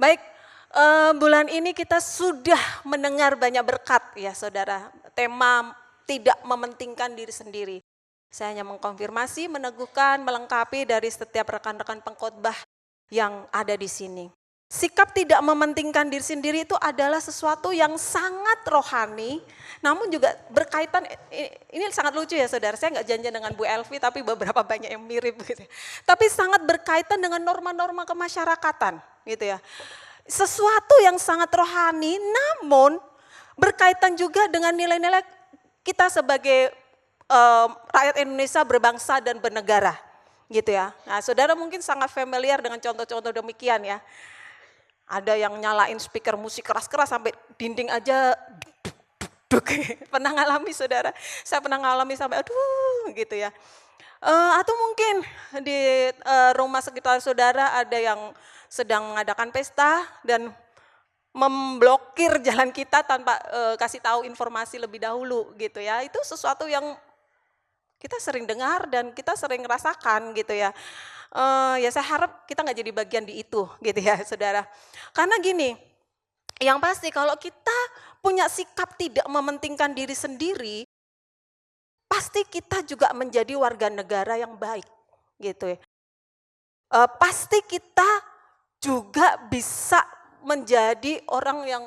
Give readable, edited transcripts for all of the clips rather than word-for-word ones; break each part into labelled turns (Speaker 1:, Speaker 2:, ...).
Speaker 1: Baik, bulan ini kita sudah mendengar banyak berkat ya saudara. Tema tidak mementingkan diri sendiri. Saya hanya mengkonfirmasi, meneguhkan, melengkapi dari setiap rekan-rekan pengkhotbah yang ada di sini. Sikap tidak mementingkan diri sendiri itu adalah sesuatu yang sangat rohani, namun juga berkaitan, ini sangat lucu ya saudara, saya nggak janjian dengan Bu Elvi tapi beberapa banyak yang mirip gitu. Tapi sangat berkaitan dengan norma-norma kemasyarakatan gitu ya. Sesuatu yang sangat rohani namun berkaitan juga dengan nilai-nilai kita sebagai rakyat Indonesia berbangsa dan bernegara gitu ya. Nah saudara mungkin sangat familiar dengan contoh-contoh demikian ya. Ada yang nyalain speaker musik keras-keras sampai dinding aja duk. Pernah ngalami saudara? Saya pernah ngalami sampai aduh gitu ya. Atau mungkin di rumah sekitar saudara ada yang sedang mengadakan pesta dan memblokir jalan kita tanpa kasih tahu informasi lebih dahulu gitu ya. Itu sesuatu yang kita sering dengar dan kita sering rasakan gitu ya. Ya saya harap kita nggak jadi bagian di itu gitu ya saudara. Karena gini, yang pasti kalau kita punya sikap tidak mementingkan diri sendiri, pasti kita juga menjadi warga negara yang baik gitu ya. Pasti kita juga bisa menjadi orang yang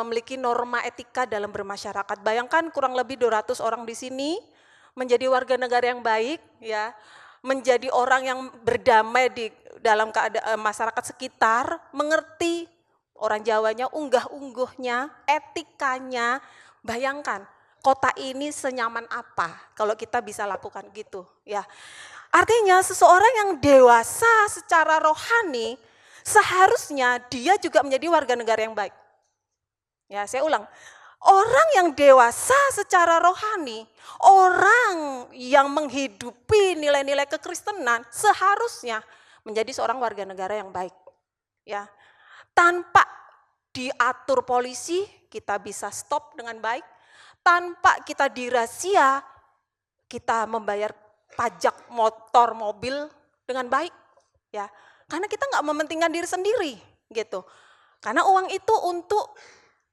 Speaker 1: memiliki norma etika dalam bermasyarakat. Bayangkan kurang lebih 200 orang di sini menjadi warga negara yang baik ya. Menjadi orang yang berdamai di dalam keadaan masyarakat sekitar, mengerti orang Jawanya unggah-ungguhnya, etikanya. Bayangkan kota ini senyaman apa kalau kita bisa lakukan gitu ya. Artinya seseorang yang dewasa secara rohani seharusnya dia juga menjadi warga negara yang baik. Ya, saya ulang. Orang yang dewasa secara rohani, orang yang menghidupi nilai-nilai kekristenan seharusnya menjadi seorang warga negara yang baik. Ya. Tanpa diatur polisi, kita bisa stop dengan baik. Tanpa kita dirazia, kita membayar pajak motor, mobil dengan baik. Ya. Karena kita nggak mementingkan diri sendiri gitu. Karena uang itu untuk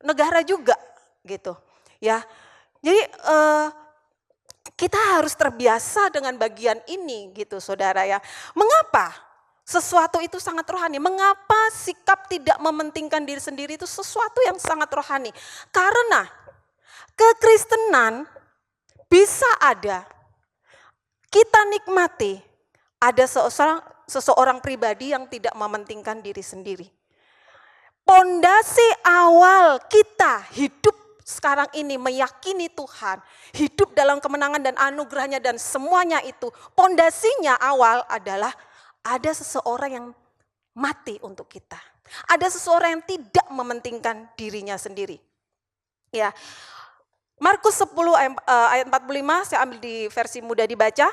Speaker 1: negara juga gitu ya. Jadi kita harus terbiasa dengan bagian ini gitu saudara ya. Mengapa sesuatu itu sangat rohani? Mengapa sikap tidak mementingkan diri sendiri itu sesuatu yang sangat rohani? Karena kekristenan bisa ada, kita nikmati, ada seseorang pribadi yang tidak mementingkan diri sendiri. Pondasi awal kita hidup sekarang ini meyakini Tuhan, hidup dalam kemenangan dan anugerahnya dan semuanya itu, pondasinya awal adalah ada seseorang yang mati untuk kita. Ada seseorang yang tidak mementingkan dirinya sendiri. Ya, Markus 10 ayat 45 saya ambil di versi mudah dibaca.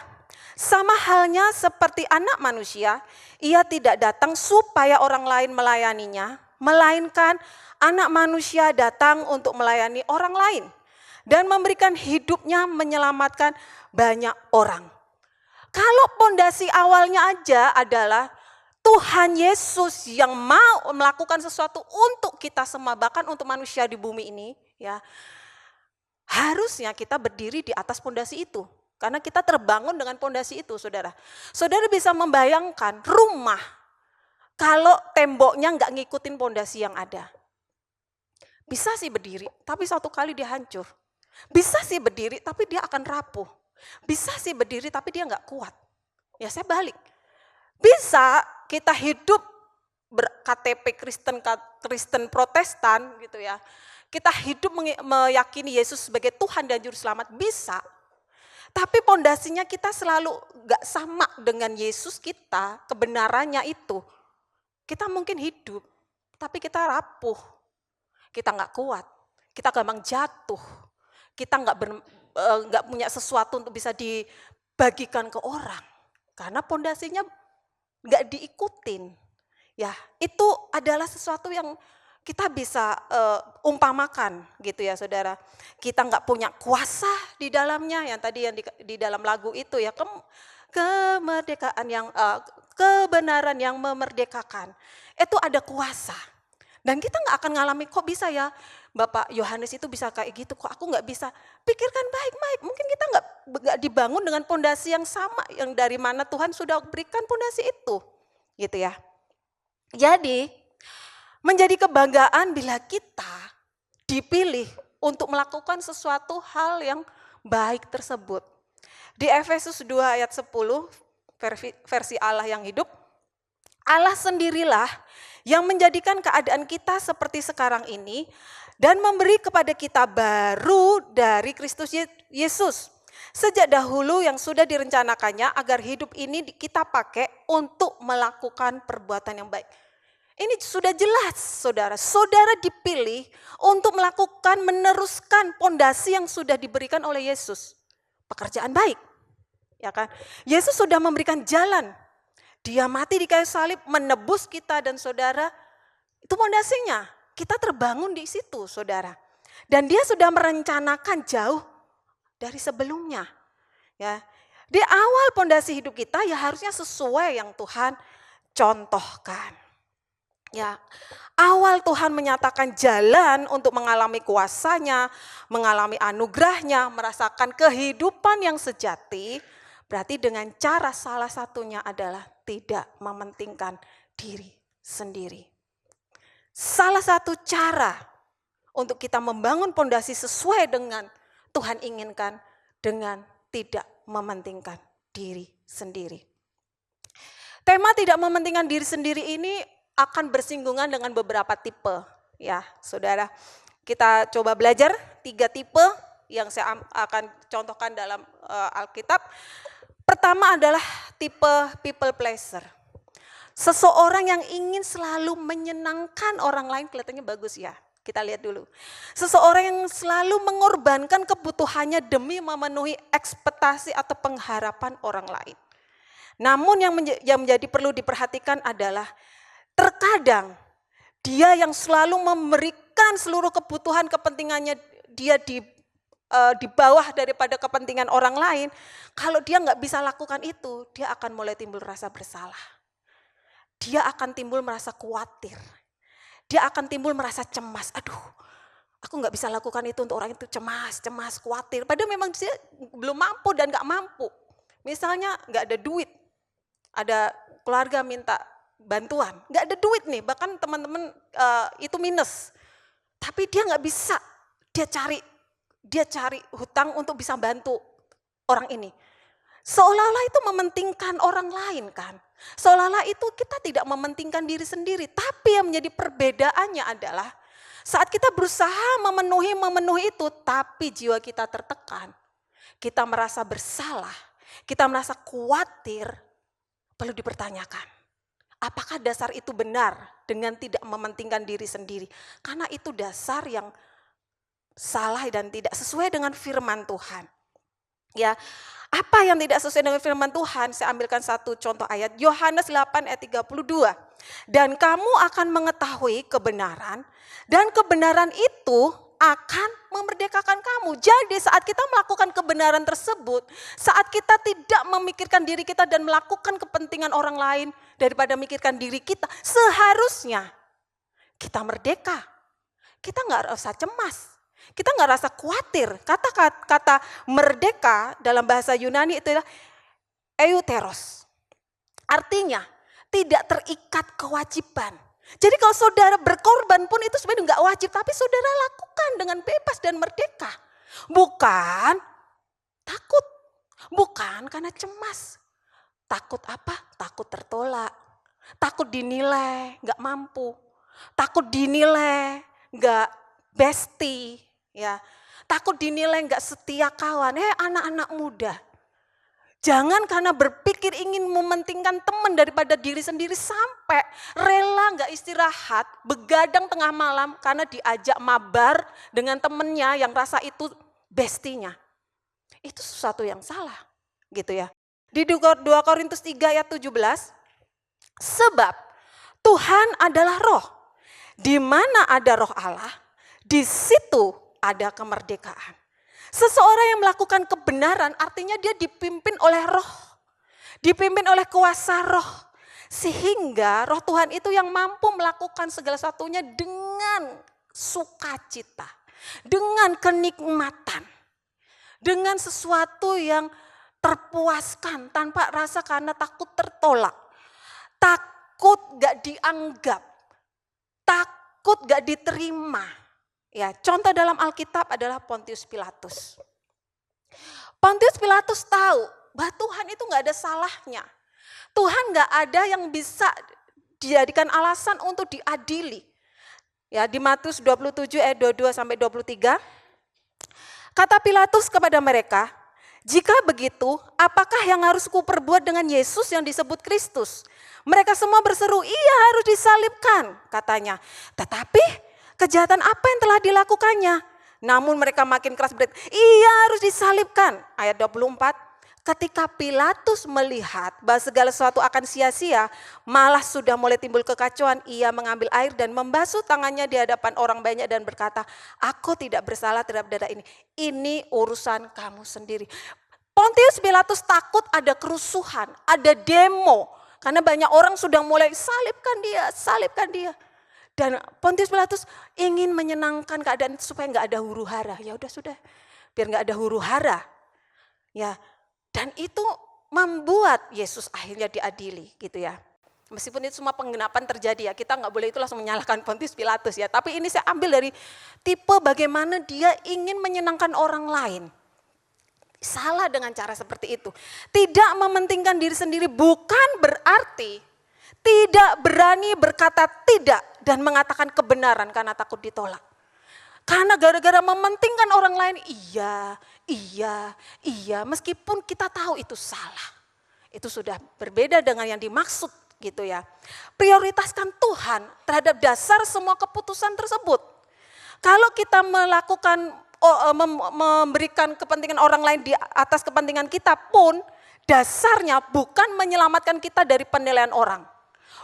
Speaker 1: Sama halnya seperti anak manusia, ia tidak datang supaya orang lain melayaninya, melainkan anak manusia datang untuk melayani orang lain dan memberikan hidupnya menyelamatkan banyak orang. Kalau pondasi awalnya aja adalah Tuhan Yesus yang mau melakukan sesuatu untuk kita semua, bahkan untuk manusia di bumi ini, ya harusnya kita berdiri di atas pondasi itu. Karena kita terbangun dengan pondasi itu, saudara. Saudara bisa membayangkan rumah kalau temboknya nggak ngikutin pondasi yang ada. Bisa sih berdiri, tapi suatu kali dia hancur. Bisa sih berdiri, tapi dia akan rapuh. Bisa sih berdiri, tapi dia nggak kuat. Ya saya balik. Bisa kita hidup ber-KTP Kristen Protestan gitu ya. Kita hidup meyakini Yesus sebagai Tuhan dan Juru Selamat, bisa. Tapi pondasinya kita selalu gak sama dengan Yesus kita, kebenarannya itu. Kita mungkin hidup, tapi kita rapuh. Kita gak kuat, kita gampang jatuh. Kita gak punya sesuatu untuk bisa dibagikan ke orang. Karena pondasinya gak diikutin. Ya, itu adalah sesuatu yang kita bisa umpamakan gitu ya saudara. Kita nggak punya kuasa di dalamnya, yang tadi yang di dalam lagu itu ya. kemerdekaan yang kebenaran yang memerdekakan. Itu ada kuasa. Dan kita nggak akan ngalami, kok bisa ya Bapak Yohanes itu bisa kayak gitu, kok aku nggak bisa. Pikirkan baik-baik, mungkin kita nggak dibangun dengan pondasi yang sama, yang dari mana Tuhan sudah berikan pondasi itu. Gitu ya. Jadi menjadi kebanggaan bila kita dipilih untuk melakukan sesuatu hal yang baik tersebut. Di Efesus 2 ayat 10, versi Allah yang hidup, Allah sendirilah yang menjadikan keadaan kita seperti sekarang ini dan memberi kepada kita baru dari Kristus Yesus. Sejak dahulu yang sudah direncanakannya agar hidup ini kita pakai untuk melakukan perbuatan yang baik. Ini sudah jelas saudara, saudara dipilih untuk melakukan, meneruskan pondasi yang sudah diberikan oleh Yesus. Pekerjaan baik, ya kan? Yesus sudah memberikan jalan. Dia mati di kayu salib, menebus kita dan saudara, itu pondasinya. Kita terbangun di situ saudara. Dan dia sudah merencanakan jauh dari sebelumnya. Ya, di awal pondasi hidup kita ya harusnya sesuai yang Tuhan contohkan. Ya, awal Tuhan menyatakan jalan untuk mengalami kuasanya, mengalami anugerahnya, merasakan kehidupan yang sejati. Berarti dengan cara salah satunya adalah tidak mementingkan diri sendiri. Salah satu cara untuk kita membangun pondasi sesuai dengan Tuhan inginkan dengan tidak mementingkan diri sendiri. Tema tidak mementingkan diri sendiri ini akan bersinggungan dengan beberapa tipe. Ya, saudara, kita coba belajar 3 tipe yang saya akan contohkan dalam Alkitab. Pertama adalah tipe people pleaser. Seseorang yang ingin selalu menyenangkan orang lain, kelihatannya bagus ya. Kita lihat dulu. Seseorang yang selalu mengorbankan kebutuhannya demi memenuhi ekspektasi atau pengharapan orang lain. Namun yang menjadi perlu diperhatikan adalah terkadang dia yang selalu memberikan seluruh kebutuhan kepentingannya dia di bawah daripada kepentingan orang lain, kalau dia nggak bisa lakukan itu, dia akan mulai timbul rasa bersalah. Dia akan timbul merasa khawatir. Dia akan timbul merasa cemas. Aduh, aku nggak bisa lakukan itu untuk orang itu, cemas, khawatir. Padahal memang dia belum mampu dan nggak mampu. Misalnya nggak ada duit, ada keluarga minta bantuan, nggak ada duit nih, bahkan teman-teman itu minus. Tapi dia nggak bisa, dia cari hutang untuk bisa bantu orang ini. Seolah-olah itu mementingkan orang lain kan. Seolah-olah itu kita tidak mementingkan diri sendiri. Tapi yang menjadi perbedaannya adalah saat kita berusaha memenuhi itu, tapi jiwa kita tertekan. Kita merasa bersalah, kita merasa khawatir, perlu dipertanyakan. Apakah dasar itu benar dengan tidak mementingkan diri sendiri? Karena itu dasar yang salah dan tidak sesuai dengan firman Tuhan. Ya, apa yang tidak sesuai dengan firman Tuhan? Saya ambilkan satu contoh ayat, Yohanes 8 ayat 32. Dan kamu akan mengetahui kebenaran, dan kebenaran itu akan memerdekakan kamu. Jadi saat kita melakukan kebenaran tersebut, saat kita tidak memikirkan diri kita dan melakukan kepentingan orang lain daripada memikirkan diri kita, seharusnya kita merdeka. Kita nggak usah cemas. Kita nggak rasa khawatir. Kata merdeka dalam bahasa Yunani itu adalah euteros. Artinya tidak terikat kewajiban. Jadi kalau saudara berkorban pun itu sebenarnya nggak wajib. Tapi saudara lakukan dengan bebas dan merdeka. Bukan takut. Bukan karena cemas. Takut apa? Takut tertolak. Takut dinilai nggak mampu. Takut dinilai nggak bestie. Ya, takut dinilai nggak setia kawan. Anak-anak muda, jangan karena berpikir ingin mementingkan teman daripada diri sendiri sampai rela nggak istirahat, begadang tengah malam karena diajak mabar dengan temennya yang rasa itu bestinya. Itu sesuatu yang salah, gitu ya. Di 2 Korintus 3 ayat 17, sebab Tuhan adalah roh, di mana ada roh Allah, di situ ada kemerdekaan. Seseorang yang melakukan kebenaran artinya dia dipimpin oleh roh. dipimpin oleh kuasa roh. Sehingga roh Tuhan itu yang mampu melakukan segala sesuatunya dengan sukacita, dengan kenikmatan, dengan sesuatu yang terpuaskan tanpa rasa karena takut tertolak, takut gak dianggap, takut gak diterima. Ya, contoh dalam Alkitab adalah Pontius Pilatus. Pontius Pilatus tahu bahwa Tuhan itu gak ada salahnya. Tuhan gak ada yang bisa dijadikan alasan untuk diadili. Ya, di Matius 27 ayat 22 sampai 23. Kata Pilatus kepada mereka, "Jika begitu, apakah yang harus kuperbuat dengan Yesus yang disebut Kristus?" Mereka semua berseru, "Ia harus disalibkan," katanya. Tetapi kejahatan apa yang telah dilakukannya? Namun mereka makin keras berkata, "Ia harus disalibkan." Ayat 24, ketika Pilatus melihat bahwa segala sesuatu akan sia-sia, malah sudah mulai timbul kekacauan, ia mengambil air dan membasuh tangannya di hadapan orang banyak dan berkata, "Aku tidak bersalah terhadap darah ini. Ini urusan kamu sendiri." Pontius Pilatus takut ada kerusuhan, ada demo. Karena banyak orang sudah mulai salibkan dia, salibkan dia. Dan Pontius Pilatus ingin menyenangkan keadaan supaya nggak ada huru hara. Ya udah sudah, biar nggak ada huru hara. Ya, dan itu membuat Yesus akhirnya diadili, gitu ya. Meskipun itu semua penggenapan terjadi ya, kita nggak boleh itu langsung menyalahkan Pontius Pilatus ya. Tapi ini saya ambil dari tipe bagaimana dia ingin menyenangkan orang lain. Salah dengan cara seperti itu. Tidak mementingkan diri sendiri bukan berarti tidak berani berkata tidak dan mengatakan kebenaran karena takut ditolak. Karena gara-gara mementingkan orang lain, iya, meskipun kita tahu itu salah. Itu sudah berbeda dengan yang dimaksud gitu ya. Prioritaskan Tuhan terhadap dasar semua keputusan tersebut. Kalau kita melakukan, memberikan kepentingan orang lain di atas kepentingan kita pun, dasarnya bukan menyelamatkan kita dari penilaian orang.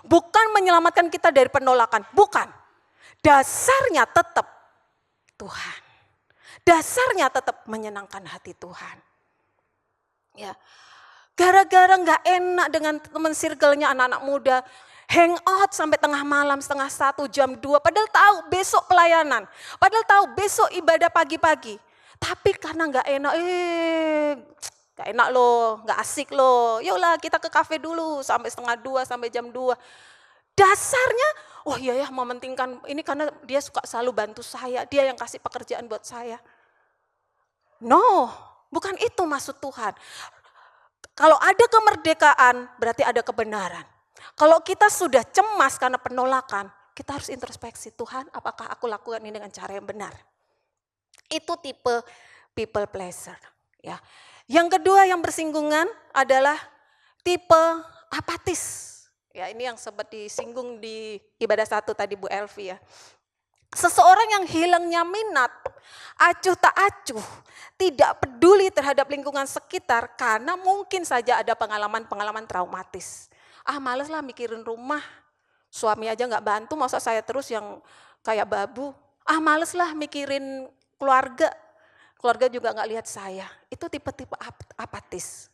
Speaker 1: Bukan menyelamatkan kita dari penolakan, bukan. Dasarnya tetap Tuhan. Dasarnya tetap menyenangkan hati Tuhan. Ya, gara-gara nggak enak dengan teman circle-nya anak-anak muda, hang out sampai tengah malam, setengah 1, jam 2, padahal tahu besok pelayanan, padahal tahu besok ibadah pagi-pagi. Tapi karena nggak enak, gak enak loh, gak asik loh. Yaudah kita ke kafe dulu sampai setengah 2, sampai jam 2. Dasarnya, oh iya ya mementingkan ini karena dia suka selalu bantu saya. Dia yang kasih pekerjaan buat saya. No, bukan itu maksud Tuhan. Kalau ada kemerdekaan berarti ada kebenaran. Kalau kita sudah cemas karena penolakan, kita harus introspeksi, Tuhan apakah aku lakukan ini dengan cara yang benar. Itu tipe people pleaser. Ya. Yang kedua yang bersinggungan adalah tipe apatis. Ya, ini yang sempat disinggung di ibadah 1 tadi Bu Elvi ya. Seseorang yang hilangnya minat, acuh tak acuh, tidak peduli terhadap lingkungan sekitar karena mungkin saja ada pengalaman-pengalaman traumatis. Males lah mikirin rumah, suami aja gak bantu, masa saya terus yang kayak babu. Males lah mikirin keluarga juga gak lihat saya. Itu tipe-tipe apatis.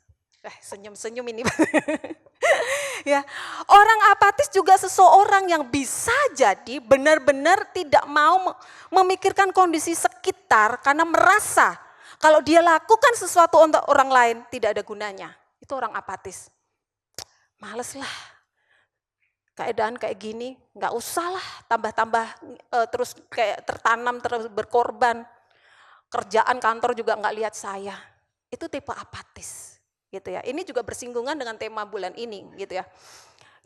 Speaker 1: Senyum-senyum ini. Ya, orang apatis juga seseorang yang bisa jadi benar-benar tidak mau memikirkan kondisi sekitar karena merasa kalau dia lakukan sesuatu untuk orang lain tidak ada gunanya. Itu orang apatis. Males lah, keadaan kayak gini, nggak usah lah tambah-tambah terus kayak tertanam terus berkorban. Kerjaan kantor juga nggak lihat saya. Itu tipe apatis. Gitu ya. Ini juga bersinggungan dengan tema bulan ini gitu ya.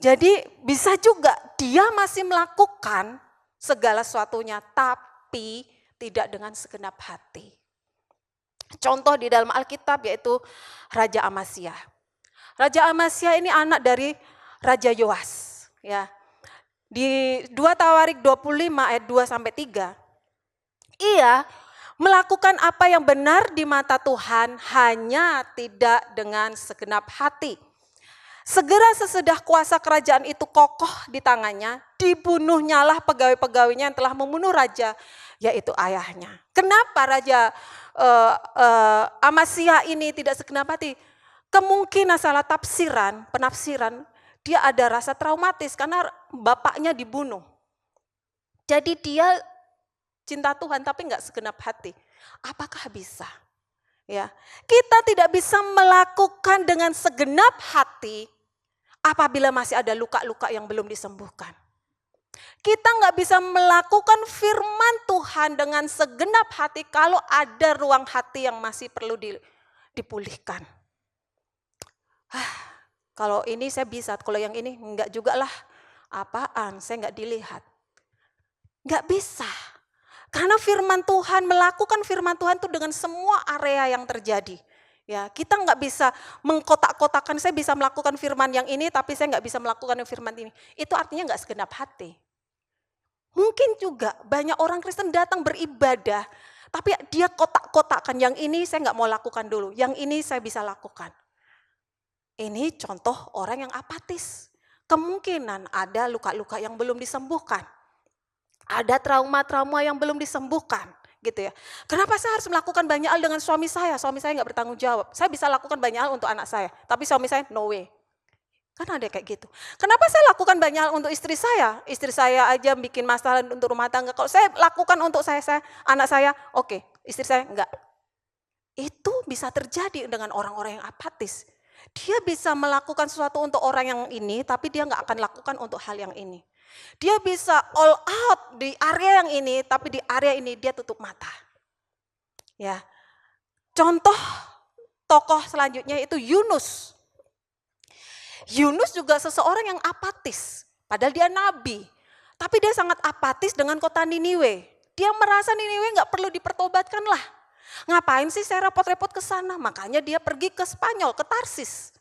Speaker 1: Jadi bisa juga dia masih melakukan segala sesuatunya tapi tidak dengan segenap hati. Contoh di dalam Alkitab yaitu Raja Amasya. Raja Amasya ini anak dari Raja Yoas ya. Di 2 Tawarik 25 ayat 2 sampai 3. Ia melakukan apa yang benar di mata Tuhan hanya tidak dengan segenap hati. Segera sesudah kuasa kerajaan itu kokoh di tangannya, dibunuhnyalah pegawai-pegawainya yang telah membunuh raja, yaitu ayahnya. Kenapa Raja Amasya ini tidak segenap hati? kemungkinan salah penafsiran, dia ada rasa traumatis karena bapaknya dibunuh. Jadi dia cinta Tuhan tapi enggak segenap hati. Apakah bisa? Ya, kita tidak bisa melakukan dengan segenap hati apabila masih ada luka-luka yang belum disembuhkan. Kita nggak bisa melakukan firman Tuhan dengan segenap hati kalau ada ruang hati yang masih perlu dipulihkan. Kalau ini saya bisa, kalau yang ini enggak juga lah. Apaan, saya enggak dilihat. Enggak bisa. Karena firman Tuhan, melakukan firman Tuhan itu dengan semua area yang terjadi. Ya, kita enggak bisa mengkotak-kotakan, saya bisa melakukan firman yang ini, tapi saya enggak bisa melakukan firman ini. Itu artinya enggak segenap hati. Mungkin juga banyak orang Kristen datang beribadah, tapi dia kotak-kotakan, yang ini saya enggak mau lakukan dulu, yang ini saya bisa lakukan. Ini contoh orang yang apatis. Kemungkinan ada luka-luka yang belum disembuhkan. Ada trauma-trauma yang belum disembuhkan, gitu ya. Kenapa saya harus melakukan banyak hal dengan suami saya? Suami saya nggak bertanggung jawab. Saya bisa lakukan banyak hal untuk anak saya, tapi suami saya no way. Kan ada kayak gitu. Kenapa saya lakukan banyak hal untuk istri saya? Istri saya aja bikin masalah untuk rumah tangga. Kalau saya lakukan untuk anak saya, oke. Istri saya enggak. Itu bisa terjadi dengan orang-orang yang apatis. Dia bisa melakukan sesuatu untuk orang yang ini, tapi dia nggak akan lakukan untuk hal yang ini. Dia bisa all out di area yang ini, tapi di area ini dia tutup mata. Ya, contoh tokoh selanjutnya itu Yunus. Yunus juga seseorang yang apatis, padahal dia nabi. Tapi dia sangat apatis dengan kota Niniwe. Dia merasa Niniwe nggak perlu dipertobatkan lah. Ngapain sih saya repot-repot ke sana? Makanya dia pergi ke Spanyol, ke Tarsis.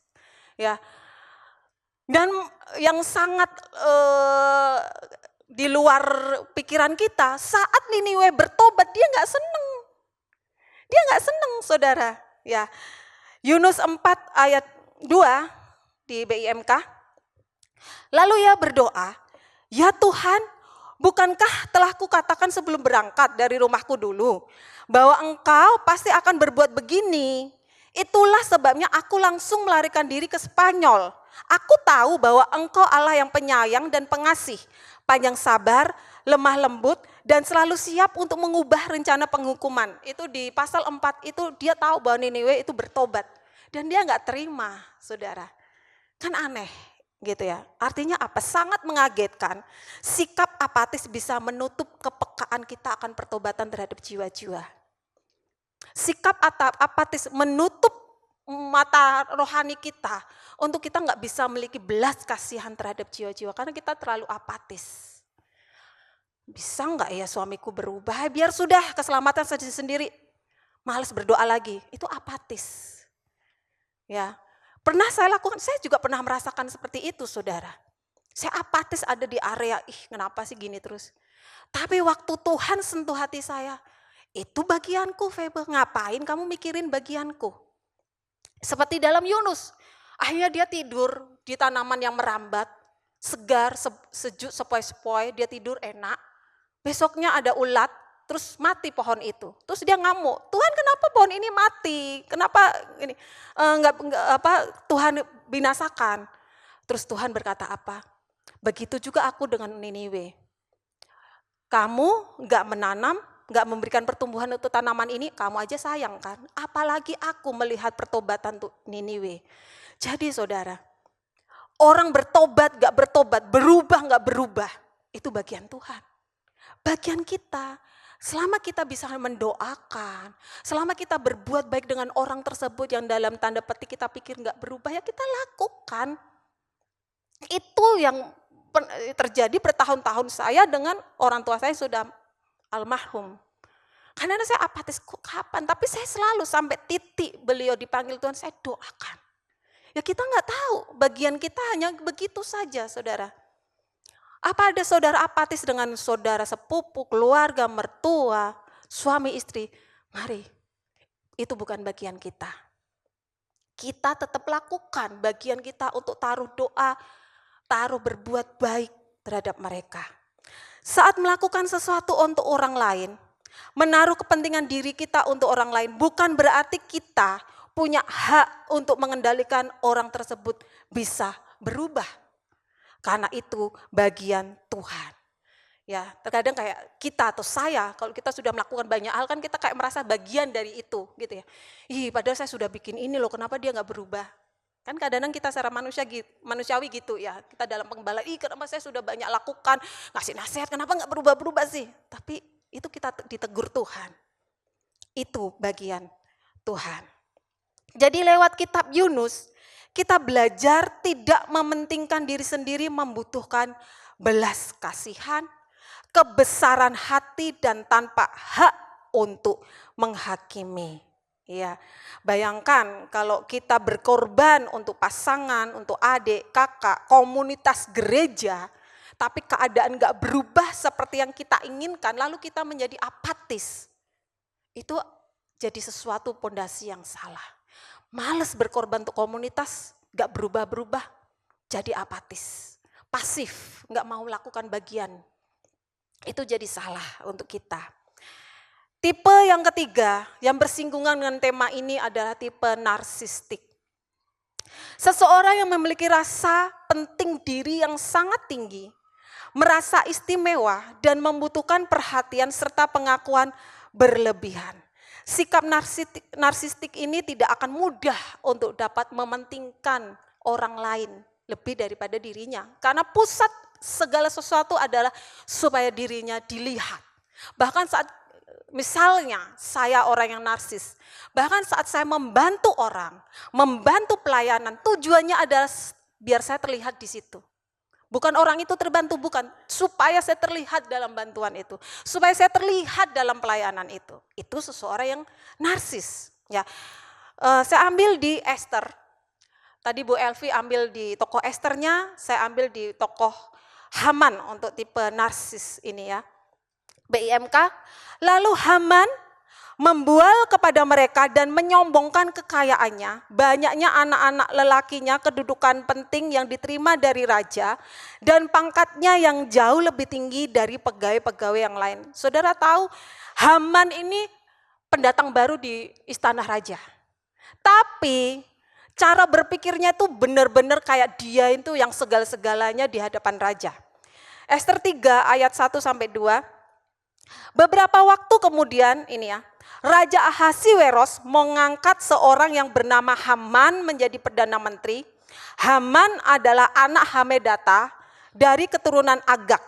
Speaker 1: Ya. Dan yang sangat di luar pikiran kita, saat Niniwe bertobat dia nggak seneng. Dia nggak seneng, saudara. Ya. Yunus 4 ayat 2 di BIMK. Lalu ia berdoa, ya Tuhan, bukankah telah kukatakan sebelum berangkat dari rumahku dulu, bahwa engkau pasti akan berbuat begini. Itulah sebabnya aku langsung melarikan diri ke Spanyol. Aku tahu bahwa engkau Allah yang penyayang dan pengasih, panjang sabar, lemah lembut, dan selalu siap untuk mengubah rencana penghukuman. Itu di pasal 4 itu dia tahu bahwa Niniwe itu bertobat. Dan dia nggak terima, saudara. Kan aneh gitu ya. Artinya apa? Sangat mengagetkan. Sikap apatis bisa menutup kepekaan kita akan pertobatan terhadap jiwa-jiwa. Sikap apatis menutup mata rohani kita untuk kita nggak bisa memiliki belas kasihan terhadap jiwa-jiwa karena kita terlalu apatis. Bisa nggak ya suamiku berubah? Biar sudah keselamatan sendiri. Malas berdoa lagi. Itu apatis. Ya. Pernah saya lakukan, saya juga pernah merasakan seperti itu, saudara. Saya apatis ada di area, kenapa sih gini terus. Tapi waktu Tuhan sentuh hati saya, itu bagianku, Febe. Ngapain kamu mikirin bagianku? Seperti dalam Yunus, akhirnya dia tidur di tanaman yang merambat, segar, sejuk, sepoi-sepoi, dia tidur enak. Besoknya ada ulat, terus mati pohon itu. Terus dia ngamuk, Tuhan kenapa pohon ini mati? Kenapa ini Tuhan binasakan? Terus Tuhan berkata apa? Begitu juga aku dengan Niniwe. Kamu nggak menanam, nggak memberikan pertumbuhan untuk tanaman ini, kamu aja sayang kan? Apalagi aku melihat pertobatan untuk Niniwe. Jadi saudara, orang bertobat nggak bertobat, berubah nggak berubah, itu bagian Tuhan. Bagian kita. Selama kita bisa mendoakan, selama kita berbuat baik dengan orang tersebut yang dalam tanda petik kita pikir nggak berubah, ya kita lakukan. Itu yang terjadi bertahun-tahun saya dengan orang tua saya sudah almarhum. Karena saya apatis, kapan? Tapi saya selalu sampai titik beliau dipanggil Tuhan, saya doakan. Ya kita nggak tahu, bagian kita hanya begitu saja, saudara. Apa ada saudara apatis dengan saudara sepupu, keluarga, mertua, suami, istri? Mari, itu bukan bagian kita. Kita tetap lakukan bagian kita untuk taruh doa, taruh berbuat baik terhadap mereka. Saat melakukan sesuatu untuk orang lain, menaruh kepentingan diri kita untuk orang lain, bukan berarti kita punya hak untuk mengendalikan orang tersebut bisa berubah. Karena itu bagian Tuhan. Ya, terkadang kayak kita atau saya, kalau kita sudah melakukan banyak hal kan kita kayak merasa bagian dari itu gitu ya. Ih, padahal saya sudah bikin ini loh, kenapa dia nggak berubah? Kan kadang-kadang kita secara manusiawi gitu ya, kita dalam pengembalaan, kenapa saya sudah banyak lakukan, ngasih nasihat, kenapa nggak berubah-berubah sih? Tapi itu kita ditegur Tuhan. Itu bagian Tuhan. Jadi lewat kitab Yunus, kita belajar tidak mementingkan diri sendiri, membutuhkan belas kasihan, kebesaran hati dan tanpa hak untuk menghakimi. Ya, bayangkan kalau kita berkorban untuk pasangan, untuk adik, kakak, komunitas gereja, tapi keadaan gak berubah seperti yang kita inginkan, lalu kita menjadi apatis. Itu jadi sesuatu pondasi yang salah. Males berkorban untuk komunitas, gak berubah-berubah, jadi apatis, pasif, gak mau melakukan bagian. Itu jadi salah untuk kita. Tipe yang ketiga yang bersinggungan dengan tema ini adalah tipe narsistik. Seseorang yang memiliki rasa penting diri yang sangat tinggi, merasa istimewa dan membutuhkan perhatian serta pengakuan berlebihan. Sikap narsistik ini tidak akan mudah untuk dapat mementingkan orang lain lebih daripada dirinya. Karena pusat segala sesuatu adalah supaya dirinya dilihat. Bahkan saat misalnya saya orang yang narsis, bahkan saat saya membantu orang, membantu pelayanan, tujuannya adalah biar saya terlihat di situ. Bukan orang itu terbantu, bukan. Supaya saya terlihat dalam bantuan itu. Supaya saya terlihat dalam pelayanan itu. Itu seseorang yang narsis. Ya, saya ambil di Esther. Tadi Bu Elvi ambil di tokoh Esthernya, saya ambil di tokoh Haman untuk tipe narsis ini ya. BIMK, lalu Haman membual kepada mereka dan menyombongkan kekayaannya, banyaknya anak-anak lelakinya, kedudukan penting yang diterima dari raja, dan pangkatnya yang jauh lebih tinggi dari pegawai-pegawai yang lain. Saudara tahu, Haman ini pendatang baru di istana raja. Tapi cara berpikirnya itu benar-benar kayak dia itu yang segala-segalanya di hadapan raja. Esther 3 ayat 1-2. Beberapa waktu kemudian ini ya, Raja Ahasiweros mengangkat seorang yang bernama Haman menjadi Perdana Menteri. Haman adalah anak Hamedata dari keturunan Agag.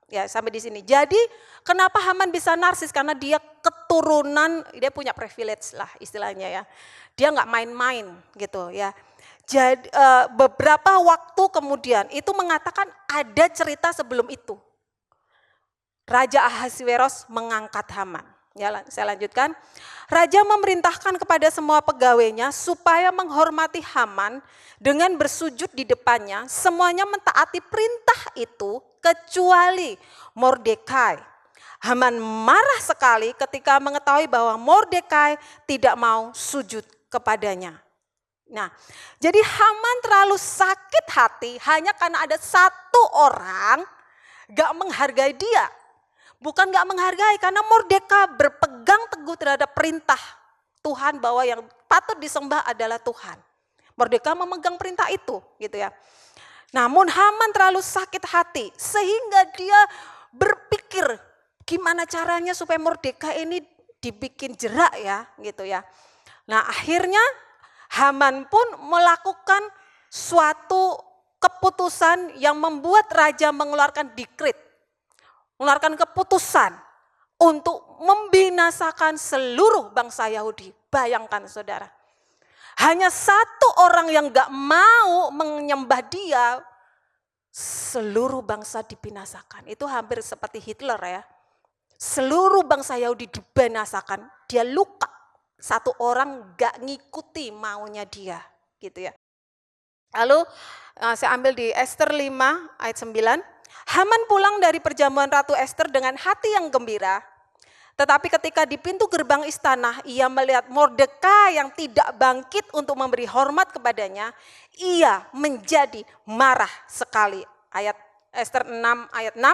Speaker 1: Ya, sampai di sini. Jadi kenapa Haman bisa narsis? Karena dia keturunan, dia punya privilege lah istilahnya ya. Dia nggak main-main gitu ya. Jadi beberapa waktu kemudian itu mengatakan ada cerita sebelum itu. Raja Ahasiweros mengangkat Haman. Ya, saya lanjutkan. Raja memerintahkan kepada semua pegawainya supaya menghormati Haman dengan bersujud di depannya. Semuanya mentaati perintah itu kecuali Mordekai. Haman marah sekali ketika mengetahui bahwa Mordekai tidak mau sujud kepadanya. Nah, jadi Haman terlalu sakit hati hanya karena ada satu orang gak menghargai dia. Bukan gak menghargai, karena Mordekai berpegang teguh terhadap perintah Tuhan bahwa yang patut disembah adalah Tuhan. Mordekai memegang perintah itu, gitu ya. Namun Haman terlalu sakit hati sehingga dia berpikir gimana caranya supaya Mordekai ini dibikin jerak ya, gitu ya. Nah, akhirnya Haman pun melakukan suatu keputusan yang membuat raja mengeluarkan dekret. Mengeluarkan keputusan untuk membinasakan seluruh bangsa Yahudi. Bayangkan saudara. Hanya satu orang yang gak mau menyembah dia, seluruh bangsa dibinasakan. Itu hampir seperti Hitler ya. Seluruh bangsa Yahudi dibinasakan. Dia luka. Satu orang gak ngikuti maunya dia. Gitu ya. Lalu saya ambil di Esther 5 ayat 9. Haman pulang dari perjamuan Ratu Esther dengan hati yang gembira. Tetapi ketika di pintu gerbang istana, ia melihat Mordekai yang tidak bangkit untuk memberi hormat kepadanya. Ia menjadi marah sekali. Ayat Esther 6 ayat 6.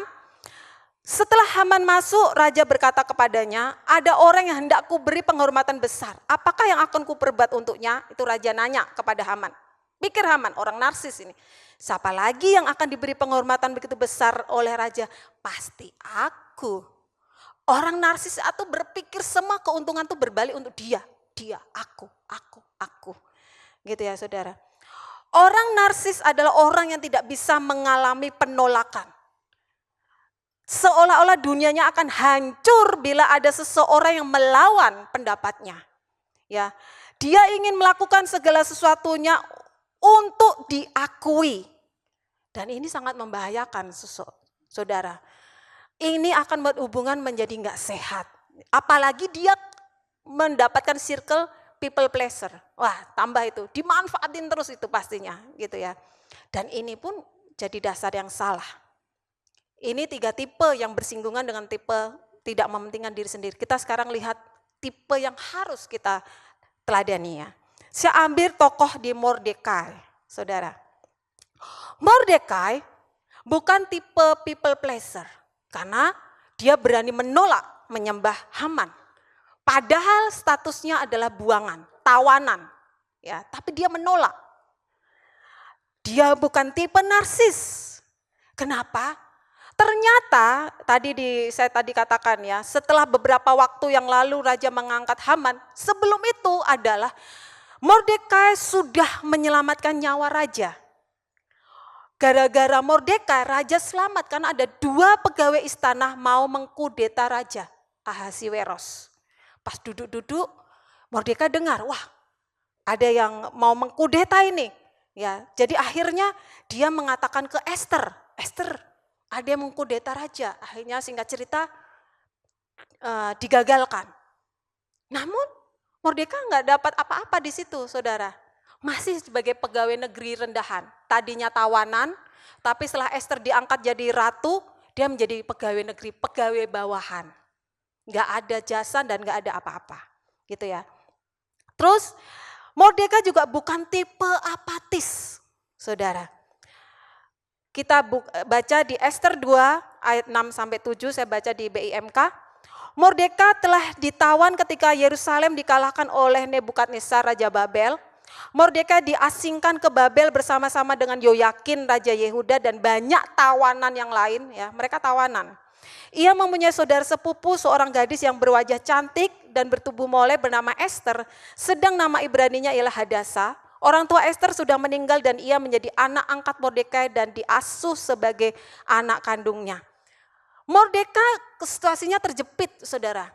Speaker 1: Setelah Haman masuk, raja berkata kepadanya, ada orang yang hendak kuberi penghormatan besar. Apakah yang akan kuperbuat untuknya? Itu raja nanya kepada Haman. Pikir Haman, orang narsis ini. Siapa lagi yang akan diberi penghormatan begitu besar oleh raja? Pasti aku. Orang narsis itu berpikir semua keuntungan itu berbalik untuk dia. Dia, aku. Gitu ya saudara. Orang narsis adalah orang yang tidak bisa mengalami penolakan. Seolah-olah dunianya akan hancur bila ada seseorang yang melawan pendapatnya. Ya, dia ingin melakukan segala sesuatunya untuk diakui. Dan ini sangat membahayakan saudara. Ini akan membuat hubungan menjadi nggak sehat. Apalagi dia mendapatkan circle people pleaser. Wah, tambah itu, dimanfaatin terus itu pastinya, gitu ya. Dan ini pun jadi dasar yang salah. Ini 3 tipe yang bersinggungan dengan tipe tidak mementingkan diri sendiri. Kita sekarang lihat tipe yang harus kita teladani ya. Saya ambil tokoh di Mordekai, saudara. Mordekai bukan tipe people pleaser, karena dia berani menolak menyembah Haman. Padahal statusnya adalah buangan, tawanan, ya. Tapi dia menolak. Dia bukan tipe narsis. Kenapa? Ternyata saya tadi katakan ya, setelah beberapa waktu yang lalu raja mengangkat Haman, sebelum itu adalah Mordekai sudah menyelamatkan nyawa raja. Gara-gara Mordekai raja selamat karena ada 2 pegawai istana mau mengkudeta raja Ahasiweros. Pas duduk-duduk Mordekai dengar, wah ada yang mau mengkudeta ini. Ya, jadi akhirnya dia mengatakan ke Esther, ada yang mengkudeta raja. Akhirnya singkat cerita digagalkan. Namun Mordekai nggak dapat apa-apa di situ, saudara. Masih sebagai pegawai negeri rendahan. Tadinya tawanan, tapi setelah Esther diangkat jadi ratu, dia menjadi pegawai negeri, pegawai bawahan. Nggak ada jasa dan nggak ada apa-apa, gitu ya. Terus Mordekai juga bukan tipe apatis, saudara. Kita baca di Esther 2 ayat 6-7, saya baca di BIMK. Mordekai telah ditawan ketika Yerusalem dikalahkan oleh Nebukadnezar Raja Babel. Mordekai diasingkan ke Babel bersama-sama dengan Yoyakin Raja Yehuda dan banyak tawanan yang lain. Ya, mereka tawanan. Ia mempunyai saudara sepupu seorang gadis yang berwajah cantik dan bertubuh mole bernama Esther. Sedang nama Ibraninya ialah Hadasa. Orang tua Esther sudah meninggal dan ia menjadi anak angkat Mordekai dan diasuh sebagai anak kandungnya. Mordekai situasinya terjepit, saudara.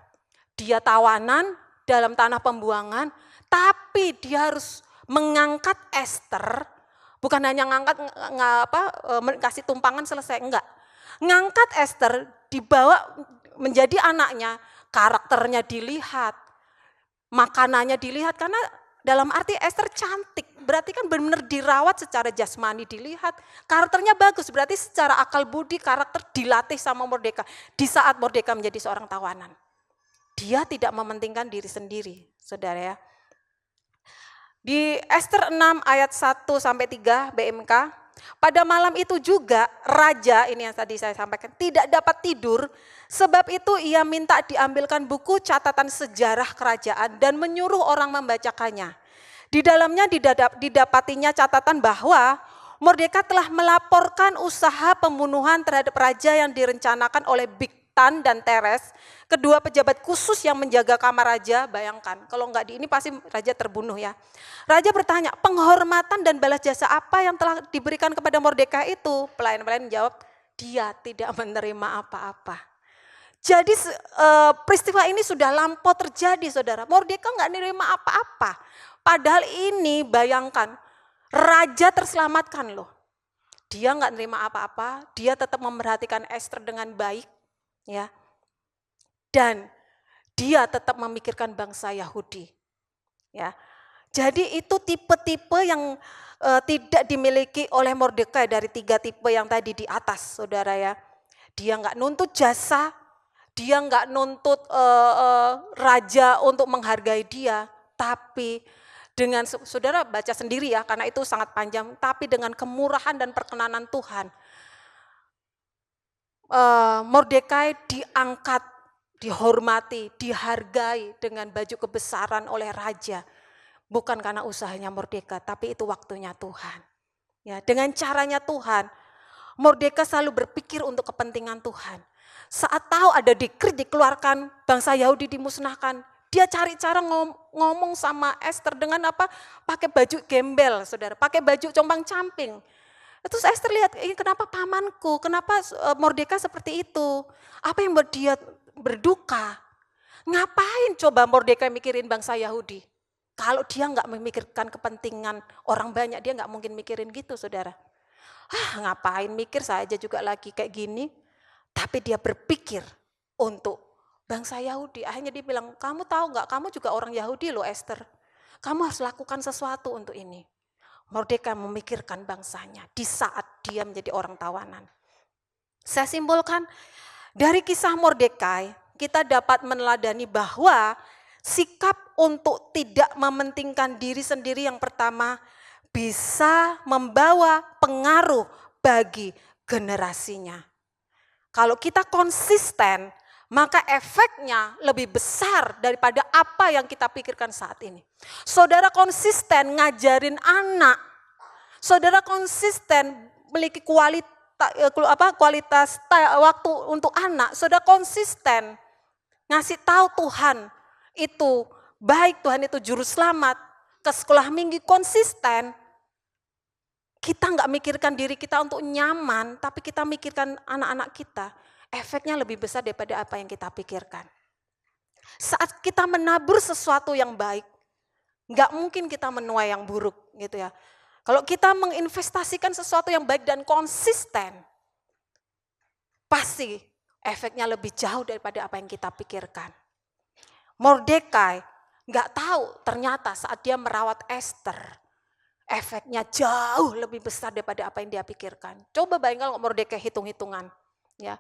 Speaker 1: Dia tawanan dalam tanah pembuangan, tapi dia harus mengangkat Esther, bukan hanya kasih tumpangan selesai, enggak. Ngangkat Esther, dibawa menjadi anaknya, karakternya dilihat, makanannya dilihat, karena dalam arti Esther cantik, berarti kan benar-benar dirawat secara jasmani dilihat. Karakternya bagus, berarti secara akal budi karakter dilatih sama Mordekai. Di saat Mordekai menjadi seorang tawanan. Dia tidak mementingkan diri sendiri, saudara ya. Di Esther 6 ayat 1-3 BMK, pada malam itu juga raja, ini yang tadi saya sampaikan, tidak dapat tidur, sebab itu ia minta diambilkan buku catatan sejarah kerajaan dan menyuruh orang membacakannya. Di dalamnya didapatinya catatan bahwa Mordekai telah melaporkan usaha pembunuhan terhadap raja yang direncanakan oleh Bigtan dan Teres, kedua pejabat khusus yang menjaga kamar raja. Bayangkan, kalau enggak ini pasti raja terbunuh ya. Raja bertanya, penghormatan dan balas jasa apa yang telah diberikan kepada Mordekai itu? Pelayan-pelayan menjawab, dia tidak menerima apa-apa. Jadi peristiwa ini sudah lampau terjadi, saudara. Mordekai enggak menerima apa-apa. Padahal ini bayangkan, raja terselamatkan loh. Dia enggak menerima apa-apa, dia tetap memperhatikan Esther dengan baik, ya. Dan dia tetap memikirkan bangsa Yahudi. Ya. Jadi itu tipe-tipe yang tidak dimiliki oleh Mordekai dari 3 tipe yang tadi di atas, saudara ya. Dia enggak nuntut jasa, dia enggak nuntut raja untuk menghargai dia, tapi dengan, saudara baca sendiri ya, karena itu sangat panjang, tapi dengan kemurahan dan perkenanan Tuhan, Mordekai diangkat, dihormati, dihargai dengan baju kebesaran oleh raja. Bukan karena usahanya Mordekai, tapi itu waktunya Tuhan. Ya, dengan caranya Tuhan, Mordekai selalu berpikir untuk kepentingan Tuhan. Saat tahu ada dikrit dikeluarkan, bangsa Yahudi dimusnahkan, dia cari cara ngomong sama Esther dengan apa? Pakai baju gembel, saudara, pakai baju compang-camping. Terus Esther lihat, ini kenapa pamanku, kenapa Mordekai seperti itu? Apa yang membuat dia berduka? Ngapain coba Mordekai mikirin bangsa Yahudi? Kalau dia nggak memikirkan kepentingan orang banyak, dia nggak mungkin mikirin gitu, saudara. Ngapain mikir, saya aja juga lagi kayak gini. Tapi dia berpikir untuk bangsa Yahudi. Akhirnya dia bilang, kamu tahu nggak, kamu juga orang Yahudi loh Esther. Kamu harus lakukan sesuatu untuk ini. Mordekai memikirkan bangsanya di saat dia menjadi orang tawanan. Saya simpulkan dari kisah Mordekai, kita dapat meneladani bahwa sikap untuk tidak mementingkan diri sendiri yang pertama bisa membawa pengaruh bagi generasinya. Kalau kita konsisten, maka efeknya lebih besar daripada apa yang kita pikirkan saat ini. Saudara konsisten ngajarin anak, saudara konsisten memiliki kualitas waktu untuk anak, saudara konsisten ngasih tahu Tuhan itu baik, Tuhan itu juru selamat, ke sekolah minggu konsisten. Kita nggak mikirkan diri kita untuk nyaman, tapi kita mikirkan anak-anak kita, efeknya lebih besar daripada apa yang kita pikirkan. Saat kita menabur sesuatu yang baik, nggak mungkin kita menuai yang buruk gitu ya. Kalau kita menginvestasikan sesuatu yang baik dan konsisten, pasti efeknya lebih jauh daripada apa yang kita pikirkan. Mordekai nggak tahu ternyata saat dia merawat Esther, efeknya jauh lebih besar daripada apa yang dia pikirkan. Coba bayangkan kalau Mordekai hitung-hitungan. Ya,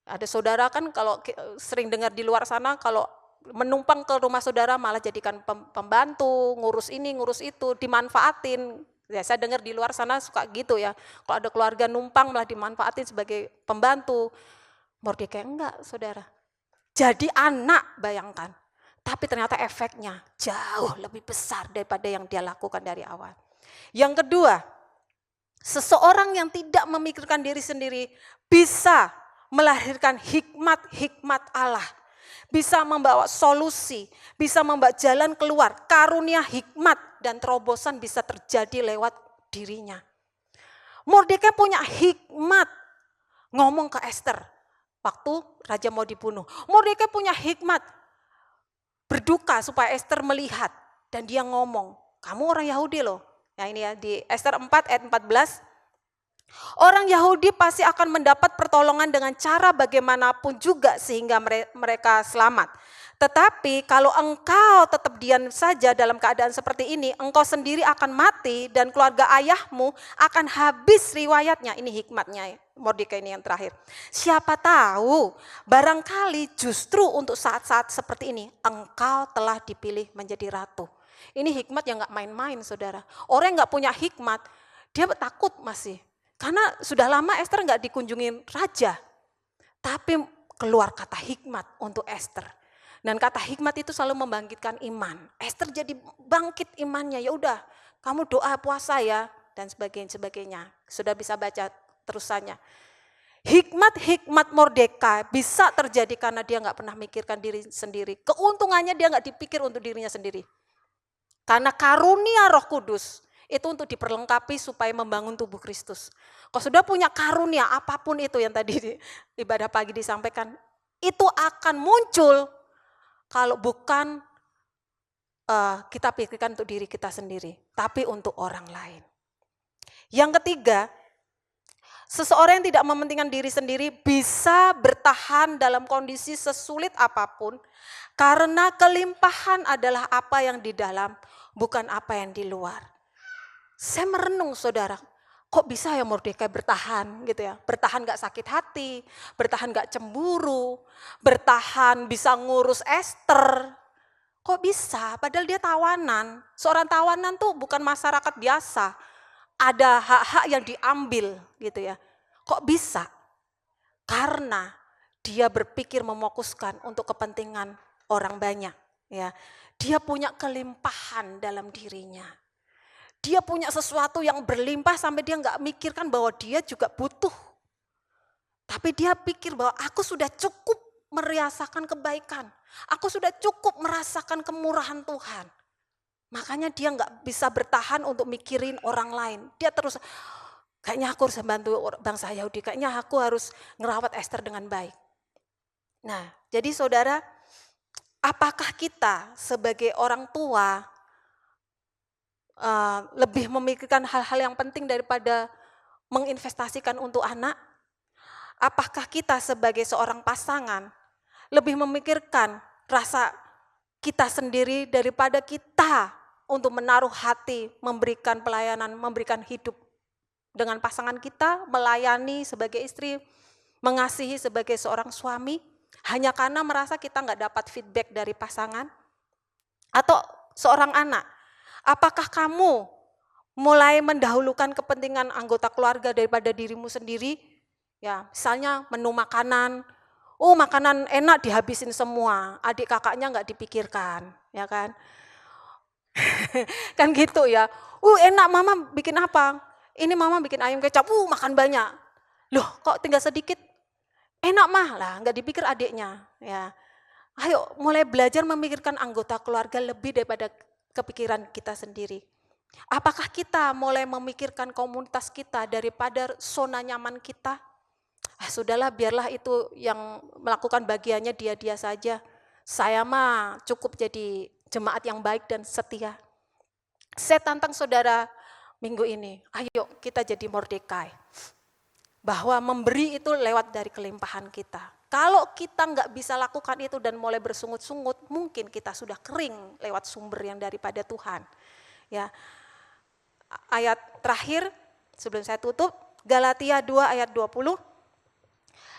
Speaker 1: ada saudara kan kalau sering dengar di luar sana, kalau menumpang ke rumah saudara malah jadikan pembantu, ngurus ini, ngurus itu, dimanfaatin. Ya, saya dengar di luar sana suka gitu ya. Kalau ada keluarga numpang malah dimanfaatin sebagai pembantu. Mordekai enggak, saudara. Jadi anak, bayangkan. Tapi ternyata efeknya jauh lebih besar daripada yang dia lakukan dari awal. Yang kedua, seseorang yang tidak memikirkan diri sendiri bisa melahirkan hikmat-hikmat Allah. Bisa membawa solusi, bisa membawa jalan keluar, karunia hikmat dan terobosan bisa terjadi lewat dirinya. Mordekai punya hikmat ngomong ke Esther waktu raja mau dibunuh. Mordekai punya hikmat berduka supaya Esther melihat dan dia ngomong, kamu orang Yahudi loh. Ya ini ya di Esther 4 ayat 14. Orang Yahudi pasti akan mendapat pertolongan dengan cara bagaimanapun juga sehingga mereka selamat. Tetapi kalau engkau tetap diam saja dalam keadaan seperti ini, engkau sendiri akan mati dan keluarga ayahmu akan habis riwayatnya. Ini hikmatnya Mordekai ini yang terakhir. Siapa tahu barangkali justru untuk saat-saat seperti ini engkau telah dipilih menjadi ratu. Ini hikmat yang gak main-main saudara. Orang yang gak punya hikmat, dia takut masih. Karena sudah lama Esther gak dikunjungi raja. Tapi keluar kata hikmat untuk Esther. Dan kata hikmat itu selalu membangkitkan iman. Esther jadi bangkit imannya, ya udah kamu doa puasa ya dan sebagainya. Sudah bisa baca terusannya. Hikmat-hikmat Mordekai bisa terjadi karena dia gak pernah mikirkan diri sendiri. Keuntungannya dia gak dipikir untuk dirinya sendiri. Karena karunia Roh Kudus itu untuk diperlengkapi supaya membangun tubuh Kristus. Kalau sudah punya karunia apapun itu yang tadi di ibadah pagi disampaikan, itu akan muncul kalau bukan kita pikirkan untuk diri kita sendiri, tapi untuk orang lain. Yang ketiga, seseorang yang tidak mementingkan diri sendiri bisa bertahan dalam kondisi sesulit apapun karena kelimpahan adalah apa yang di dalam, bukan apa yang di luar. Saya merenung saudara, kok bisa ya Mordekai bertahan gitu ya, bertahan gak sakit hati, bertahan gak cemburu, bertahan bisa ngurus Esther. Kok bisa? Padahal dia tawanan, seorang tawanan tuh bukan masyarakat biasa, ada hak-hak yang diambil gitu ya. Kok bisa? karena dia berpikir memokuskan untuk kepentingan orang banyak. Ya, dia punya kelimpahan dalam dirinya. Dia punya sesuatu yang berlimpah sampai dia nggak mikirkan bahwa dia juga butuh. Tapi dia pikir bahwa aku sudah cukup merasakan kebaikan. Aku sudah cukup merasakan kemurahan Tuhan. Makanya dia nggak bisa bertahan untuk mikirin orang lain. Dia terus, kayaknya aku harus membantu bangsa Yahudi, kayaknya aku harus ngerawat Esther dengan baik. Nah, jadi saudara, apakah kita sebagai orang tua lebih memikirkan hal-hal yang penting daripada menginvestasikan untuk anak? Apakah kita sebagai seorang pasangan lebih memikirkan rasa kita sendiri daripada kita untuk menaruh hati, memberikan pelayanan, memberikan hidup dengan pasangan kita, melayani sebagai istri, mengasihi sebagai seorang suami, hanya karena merasa kita nggak dapat feedback dari pasangan? Atau seorang anak, apakah kamu mulai mendahulukan kepentingan anggota keluarga daripada dirimu sendiri? Ya, misalnya menu makanan, makanan enak dihabisin semua, adik kakaknya nggak dipikirkan, ya kan? Kan gitu ya, enak mama bikin apa? Ini mama bikin ayam kecap, makan banyak. Loh kok tinggal sedikit? Enak mah lah, nggak dipikir adiknya. Ya, ayo mulai belajar memikirkan anggota keluarga lebih daripada kepikiran kita sendiri. Apakah kita mulai memikirkan komunitas kita daripada zona nyaman kita? Sudahlah, biarlah itu yang melakukan bagiannya dia saja. Saya mah cukup jadi jemaat yang baik dan setia. Saya tantang saudara minggu ini, ayo kita jadi Mordekai. Bahwa memberi itu lewat dari kelimpahan kita. Kalau kita nggak bisa lakukan itu dan mulai bersungut-sungut, mungkin kita sudah kering lewat sumber yang daripada Tuhan. Ya, ayat terakhir sebelum saya tutup, Galatia 2 ayat 20.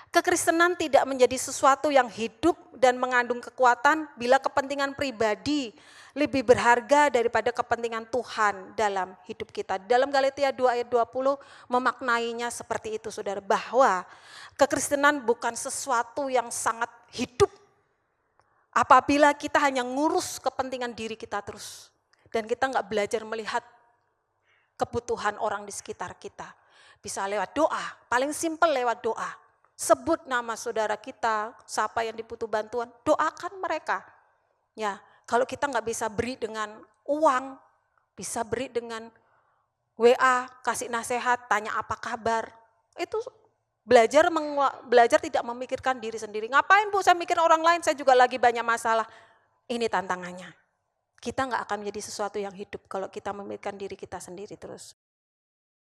Speaker 1: Kekristenan tidak menjadi sesuatu yang hidup dan mengandung kekuatan bila kepentingan pribadi lebih berharga daripada kepentingan Tuhan dalam hidup kita. Dalam Galatia 2 ayat 20 memaknainya seperti itu saudara, bahwa kekristenan bukan sesuatu yang sangat hidup apabila kita hanya ngurus kepentingan diri kita terus. Dan kita nggak belajar melihat kebutuhan orang di sekitar kita. Bisa lewat doa, paling simpel lewat doa. Sebut nama saudara kita, siapa yang dibutuh bantuan, doakan mereka. Ya, kalau kita nggak bisa beri dengan uang, bisa beri dengan WA, kasih nasihat, tanya apa kabar. Itu belajar tidak memikirkan diri sendiri. Ngapain Bu, saya mikir orang lain, saya juga lagi banyak masalah. Ini tantangannya. Kita nggak akan menjadi sesuatu yang hidup kalau kita memikirkan diri kita sendiri terus.